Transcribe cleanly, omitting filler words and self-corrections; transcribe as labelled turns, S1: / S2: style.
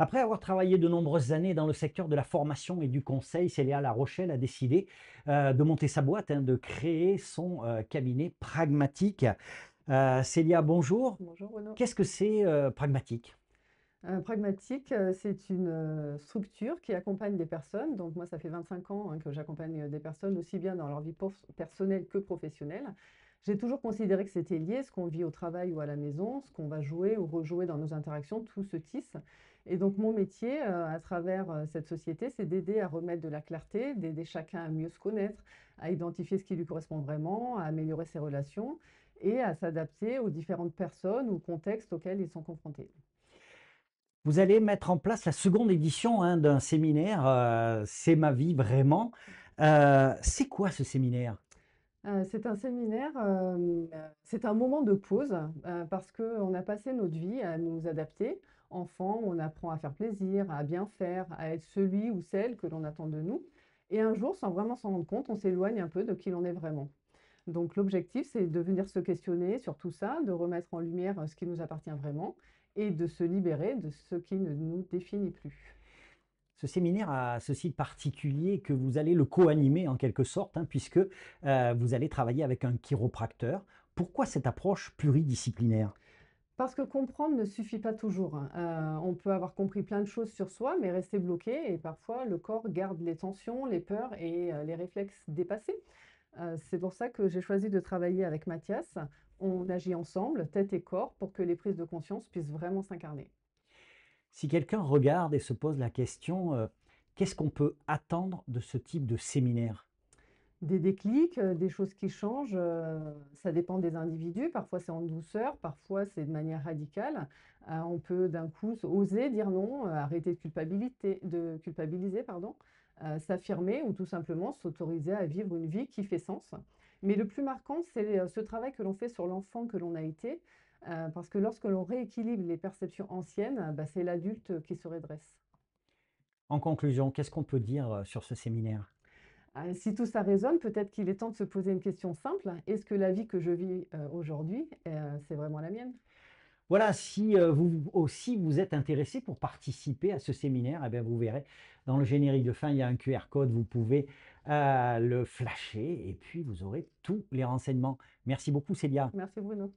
S1: Après avoir travaillé de nombreuses années dans le secteur de la formation et du conseil, Célia La Rochelle a décidé de monter sa boîte, de créer son cabinet pragmatique. Célia, bonjour.
S2: Bonjour Bruno.
S1: Qu'est-ce que c'est pragmatique?
S2: Pragmatique, c'est une structure qui accompagne des personnes. Donc moi, ça fait 25 ans que j'accompagne des personnes aussi bien dans leur vie personnelle que professionnelle. J'ai toujours considéré que c'était lié, ce qu'on vit au travail ou à la maison, ce qu'on va jouer ou rejouer dans nos interactions, tout se tisse. Et donc mon métier, à travers cette société, c'est d'aider à remettre de la clarté, d'aider chacun à mieux se connaître, à identifier ce qui lui correspond vraiment, à améliorer ses relations et à s'adapter aux différentes personnes ou contextes auxquels ils sont confrontés.
S1: Vous allez mettre en place la seconde édition d'un séminaire, C'est ma vie vraiment. C'est quoi ce séminaire?
S2: C'est un séminaire, c'est un moment de pause, parce qu'on a passé notre vie à nous adapter. Enfant, on apprend à faire plaisir, à bien faire, à être celui ou celle que l'on attend de nous et un jour, sans vraiment s'en rendre compte, on s'éloigne un peu de qui l'on est vraiment. Donc l'objectif, c'est de venir se questionner sur tout ça, de remettre en lumière, ce qui nous appartient vraiment et de se libérer de ce qui ne nous définit plus.
S1: Ce séminaire a ceci de particulier que vous allez le co-animer en quelque sorte, puisque vous allez travailler avec un chiropracteur. Pourquoi cette approche pluridisciplinaire?
S2: Parce que comprendre ne suffit pas toujours, hein. On peut avoir compris plein de choses sur soi, mais rester bloqué et parfois le corps garde les tensions, les peurs et les réflexes dépassés. C'est pour ça que j'ai choisi de travailler avec Mathias. On agit ensemble, tête et corps, pour que les prises de conscience puissent vraiment s'incarner.
S1: Si quelqu'un regarde et se pose la question, qu'est-ce qu'on peut attendre de ce type de séminaire?
S2: Des déclics, des choses qui changent, ça dépend des individus. Parfois, c'est en douceur, parfois, c'est de manière radicale. On peut d'un coup oser dire non, arrêter de culpabiliser, pardon, s'affirmer ou tout simplement s'autoriser à vivre une vie qui fait sens. Mais le plus marquant, c'est, ce travail que l'on fait sur l'enfant que l'on a été, parce que lorsque l'on rééquilibre les perceptions anciennes, bah, c'est l'adulte qui se redresse.
S1: En conclusion, qu'est-ce qu'on peut dire sur ce séminaire?
S2: Si tout ça résonne, peut-être qu'il est temps de se poser une question simple. Est-ce que la vie que je vis, aujourd'hui, c'est vraiment la mienne?
S1: Voilà, si vous aussi vous êtes intéressé pour participer à ce séminaire, eh bien, vous verrez dans le générique de fin, il y a un QR code, vous pouvez le flasher et puis vous aurez tous les renseignements. Merci beaucoup Célia.
S2: Merci Bruno.